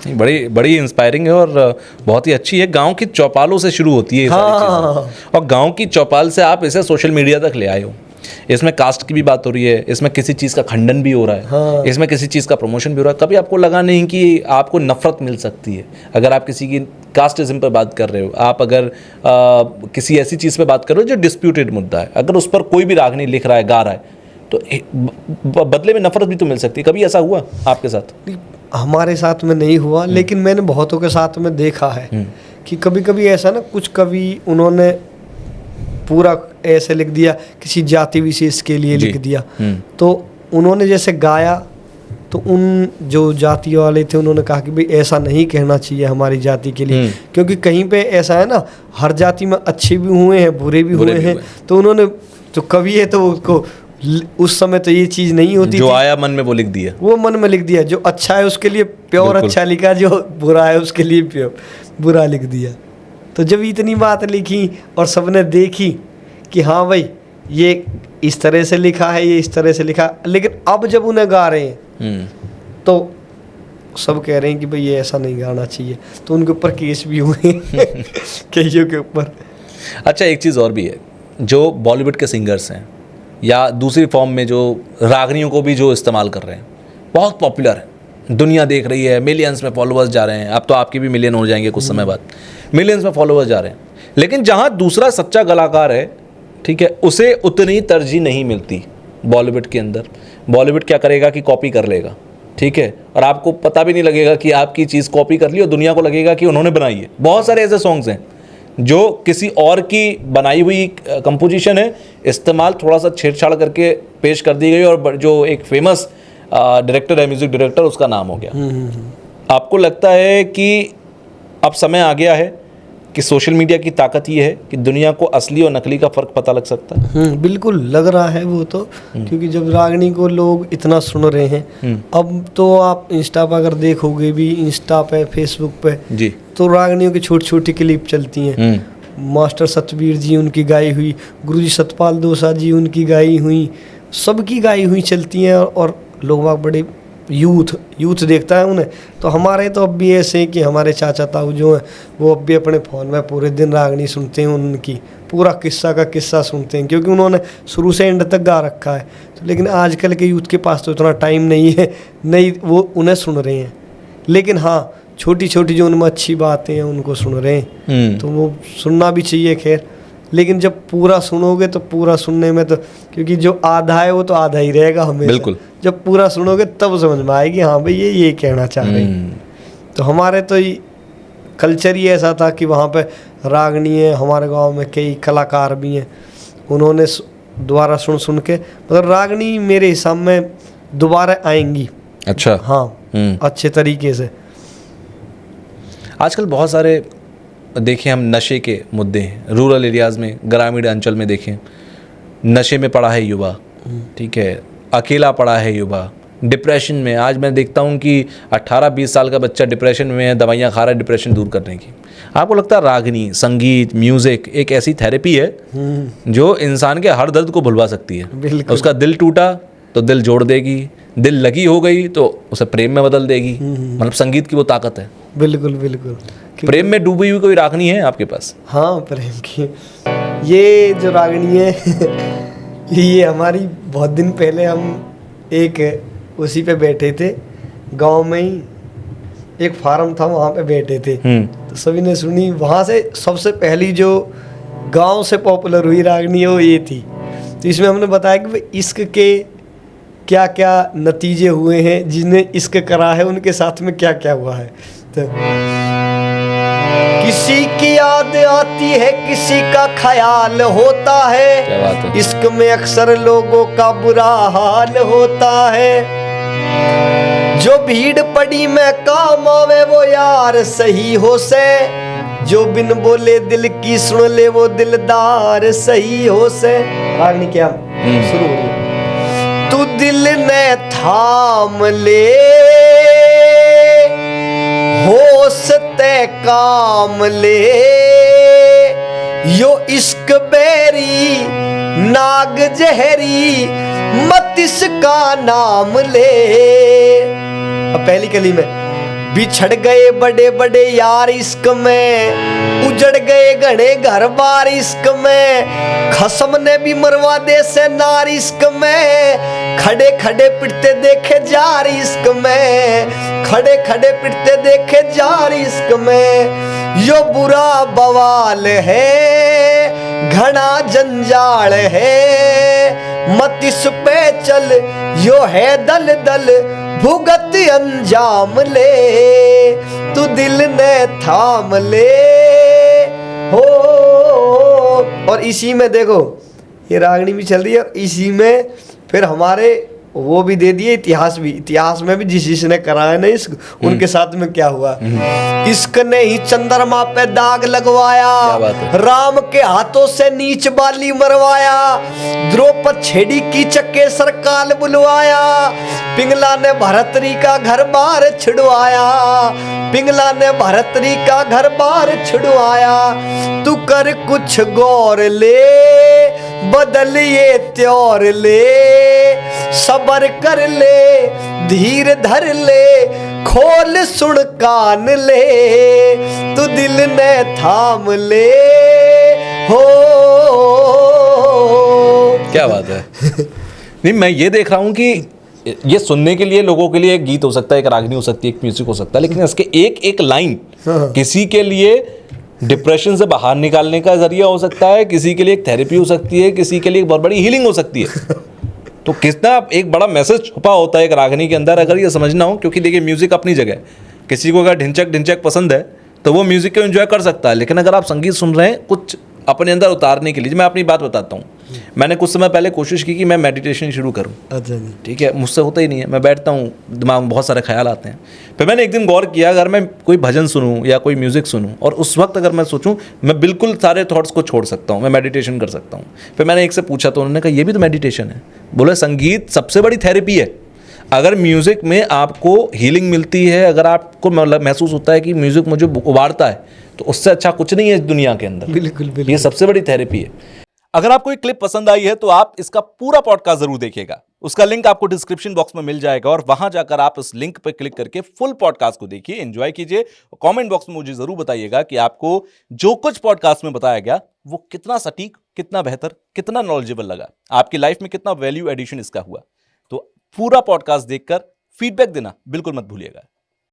बड़ी बड़ी इंस्पायरिंग है और बहुत ही अच्छी है। गांव की चौपालों से शुरू होती है ये सारी चीज़ें, और गांव की चौपाल से आप इसे सोशल मीडिया तक ले आए हो। इसमें कास्ट की भी बात हो रही है, इसमें किसी चीज़ का खंडन भी हो रहा है, हाँ। इसमें किसी चीज़ का प्रमोशन भी हो रहा है। कभी आपको लगा नहीं कि आपको नफरत मिल सकती है अगर आप किसी की कास्टिज्म पर बात कर रहे हो? आप अगर किसी ऐसी चीज़ पे बात कर रहे हो जो डिस्प्यूटेड मुद्दा है, अगर उस पर कोई भी रागनी लिख रहा है, गा रहा है, तो बदले में नफरत भी तो मिल सकती है। कभी ऐसा हुआ आपके साथ? हमारे साथ में नहीं हुआ, लेकिन मैंने बहुतों के साथ में देखा है कि कभी कभी ऐसा ना, कुछ कवि उन्होंने पूरा ऐसे लिख दिया, किसी जाति विशेष के लिए लिख दिया, तो उन्होंने जैसे गाया तो उन जो जाति वाले थे उन्होंने कहा कि भाई ऐसा नहीं कहना चाहिए हमारी जाति के लिए, क्योंकि कहीं पे ऐसा है ना, हर जाति में अच्छे भी हुए हैं, बुरे भी हुए हैं। तो उन्होंने, जो कवि है तो उसको उस समय तो ये चीज़ नहीं होती, जो आया मन में वो लिख दिया, वो मन में लिख दिया। जो अच्छा है उसके लिए प्योर अच्छा लिखा, जो बुरा है उसके लिए प्योर बुरा लिख दिया। तो जब इतनी बात लिखी और सबने देखी कि हाँ भाई ये इस तरह से लिखा है, ये इस तरह से लिखा, लेकिन अब जब उन्हें गा रहे हैं तो सब कह रहे हैं कि भाई ये ऐसा नहीं गाना चाहिए, तो उनके ऊपर केस भी हुए कईयों के ऊपर। अच्छा, एक चीज़ और भी है, जो बॉलीवुड के सिंगर्स हैं या दूसरी फॉर्म में जो रागनियों को भी जो इस्तेमाल कर रहे हैं, बहुत पॉपुलर है, दुनिया देख रही है, मिलियंस में फॉलोअर्स जा रहे हैं। अब तो आपके भी मिलियन हो जाएंगे कुछ समय बाद, मिलियंस में फॉलोअर्स जा रहे हैं। लेकिन जहाँ दूसरा सच्चा कलाकार है, ठीक है, उसे उतनी तरजीह नहीं मिलती बॉलीवुड के अंदर। बॉलीवुड क्या करेगा कि कॉपी कर लेगा, ठीक है, और आपको पता भी नहीं लगेगा कि आपकी चीज़ कॉपी कर ली, और दुनिया को लगेगा कि उन्होंने बनाई है। बहुत सारे ऐसे सॉन्ग्स हैं जो किसी और की बनाई हुई कंपोजिशन है, इस्तेमाल थोड़ा सा छेड़छाड़ करके पेश कर दी गई, और जो एक फेमस डायरेक्टर है, म्यूजिक डायरेक्टर, उसका नाम हो गया। आपको लगता है कि अब समय आ गया है कि सोशल मीडिया की ताकत ये है कि दुनिया को असली और नकली का फ़र्क पता लग सकता है? बिल्कुल लग रहा है वो तो, क्योंकि जब रागनी को लोग इतना सुन रहे हैं, अब तो आप इंस्टा पर अगर देखोगे भी, इंस्टा पे, फेसबुक पे जी, तो रागनियों की छोटी छोटी क्लिप चलती हैं। मास्टर सतबीर जी उनकी गाई हुई, गुरुजी सतपाल दोसा जी उनकी गाई हुई, सबकी गाई हुई चलती हैं, और लोग बड़े यूथ देखता है उन्हें। तो हमारे तो अब भी ऐसे हैं कि हमारे चाचा ताऊ जो हैं वो अब भी अपने फ़ोन में पूरे दिन रागनी सुनते हैं, उनकी पूरा किस्सा का किस्सा सुनते हैं, क्योंकि उन्होंने शुरू से एंड तक गा रखा है। तो लेकिन आजकल के यूथ के पास तो इतना टाइम नहीं है, नहीं वो उन्हें सुन रहे हैं। लेकिन हाँ, छोटी छोटी जो उनमें अच्छी बातें हैं उनको सुन रहे हैं, तो वो सुनना भी चाहिए। खैर, लेकिन जब पूरा सुनोगे तो पूरा सुनने में तो, क्योंकि जो आधा है वो तो आधा ही रहेगा हमेशा। बिल्कुल, जब पूरा सुनोगे तब समझ में आएगी हाँ भाई ये कहना चाह रहे हैं। तो हमारे तो कल्चर ही ऐसा था कि वहाँ पे रागनी है, हमारे गांव में कई कलाकार भी हैं, उन्होंने दोबारा सुन के, मतलब रागनी मेरे हिसाब में दोबारा आएंगी। अच्छा, हाँ, अच्छे तरीके से। आजकल बहुत सारे देखें हम नशे के मुद्दे हैं, रूरल एरियाज़ में, ग्रामीण अंचल में देखें, नशे में पड़ा है युवा, ठीक है, अकेला पड़ा है युवा, डिप्रेशन में। आज मैं देखता हूँ कि 18-20 साल का बच्चा डिप्रेशन में है, दवाइयाँ खा रहा है डिप्रेशन दूर करने की। आपको लगता है रागनी, संगीत, म्यूज़िक एक ऐसी थेरेपी है जो इंसान के हर दर्द को भुलवा सकती है? उसका दिल टूटा तो दिल जोड़ देगी, दिल लगी हो गई तो उसे प्रेम में बदल देगी। मतलब संगीत की वो ताकत है। बिल्कुल बिल्कुल। प्रेम में डूबी हुई कोई रागनी है आपके पास? हाँ, प्रेम की ये जो रागनी है ये हमारी बहुत दिन पहले हम एक उसी पे बैठे थे, गांव में ही एक फार्म था, वहाँ पे बैठे थे, तो सभी ने सुनी। वहाँ से सबसे पहली जो गांव से पॉपुलर हुई रागनी है वो ये थी। तो इसमें हमने बताया कि भाई इश्क के क्या क्या नतीजे हुए हैं, जिन्हें इश्क करा है उनके साथ में क्या क्या हुआ है। तो किसी की याद आती है, किसी का ख्याल होता है, इश्क में अक्सर लोगों का बुरा हाल होता है। जो भीड़ पड़ी में काम आवे वो यार सही हो से, जो बिन बोले दिल की सुन ले वो दिलदार सही हो से। रागनी क्या शुरू हो गई। तू दिल ने थाम ले, होश ते काम ले, यो इश्क बेरी नाग जहरी मत इसका नाम ले। अब पहली कली में बिछड़ गए बड़े बड़े यार इश्क में, उजड़ गए घने घर बार इश्क में, खसम ने भी मरवा दे से नार इश्क में, खड़े खड़े पिटते देखे जार इश्क में, खड़े खड़े पिटते देखे जार इश्क में। यो बुरा बवाल है, घना जंजाल है, मत इस पे चल, यो है दल दल, भुगत अंजाम ले, तू दिल ने थाम ले हो। और इसी में देखो ये रागनी भी चल रही है, इसी में फिर हमारे वो भी दे दिए इतिहास भी, इतिहास में भी जिसने कराया ना इश्क उनके साथ में क्या हुआ। इश्क ने ही चंद्रमा पे दाग लगवाया, राम के हाथों से नीच बाली मरवाया, द्रौपद छेड़ी की चक्के सरकाल बुलवाया, पिंगला ने भरतरी का घर बार छिड़वाया, पिंगला ने भरतरी का घर बार छिड़वाया। तू कर कुछ गौर ले, बदल ये त्योर ले, सबर कर ले, धीर धर ले, खोल सुन कान ले, तू दिल ने थाम ले हो। क्या बात है। नहीं, मैं ये देख रहा हूँ कि ये सुनने के लिए लोगों के लिए एक गीत हो सकता है, एक रागनी हो सकती है, एक म्यूजिक हो सकता है, लेकिन इसके एक एक लाइन किसी के लिए डिप्रेशन से बाहर निकालने का जरिया हो सकता है, किसी के लिए एक थेरेपी हो सकती है, किसी के लिए एक बहुत बड़ी हीलिंग हो सकती है। तो कितना एक बड़ा मैसेज छुपा होता है एक रागनी के अंदर, अगर ये समझना हो। क्योंकि देखिए म्यूजिक अपनी जगह, किसी को अगर ढिंचक ढिंचक पसंद है तो वो म्यूजिक को एंजॉय कर सकता है, लेकिन अगर आप संगीत सुन रहे हैं कुछ अपने अंदर उतारने के लिए, मैं अपनी बात बताता हूँ। मैंने कुछ समय पहले कोशिश की कि मैं मेडिटेशन शुरू करूँ। अच्छा जी। ठीक है, मुझसे होता ही नहीं है। मैं बैठता हूँ, दिमाग में बहुत सारे ख्याल आते हैं। फिर मैंने एक दिन गौर किया, अगर मैं कोई भजन सुनूं या कोई म्यूज़िक सुनूं और उस वक्त अगर मैं सोचूं, मैं बिल्कुल सारे थॉट्स को छोड़ सकता हूँ, मैं मेडिटेशन कर सकता हूँ। फिर मैंने एक से पूछा तो उन्होंने कहा ये भी तो मेडिटेशन है। बोले संगीत सबसे बड़ी थेरेपी है। अगर म्यूज़िक में आपको हीलिंग मिलती है, अगर आपको महसूस होता है कि म्यूज़िक मुझे उबारता है, तो उससे अच्छा कुछ नहीं है इस दुनिया के अंदर। बिल्कुल बिल्कुल, ये सबसे बड़ी थेरेपी है। अगर आपको एक क्लिप पसंद आई है तो आप इसका पूरा पॉडकास्ट जरूर देखिएगा। उसका लिंक आपको डिस्क्रिप्शन बॉक्स में मिल जाएगा और वहां जाकर आप इस लिंक पर क्लिक करके फुल पॉडकास्ट को देखिए, एंजॉय कीजिए। कमेंट बॉक्स में मुझे जरूर बताइएगा कि आपको जो कुछ पॉडकास्ट में बताया गया वो कितना सटीक, कितना बेहतर, कितना नॉलेजेबल लगा, आपकी लाइफ में कितना वैल्यू एडिशन इसका हुआ। तो पूरा पॉडकास्ट देखकर फीडबैक देना बिल्कुल मत भूलिएगा।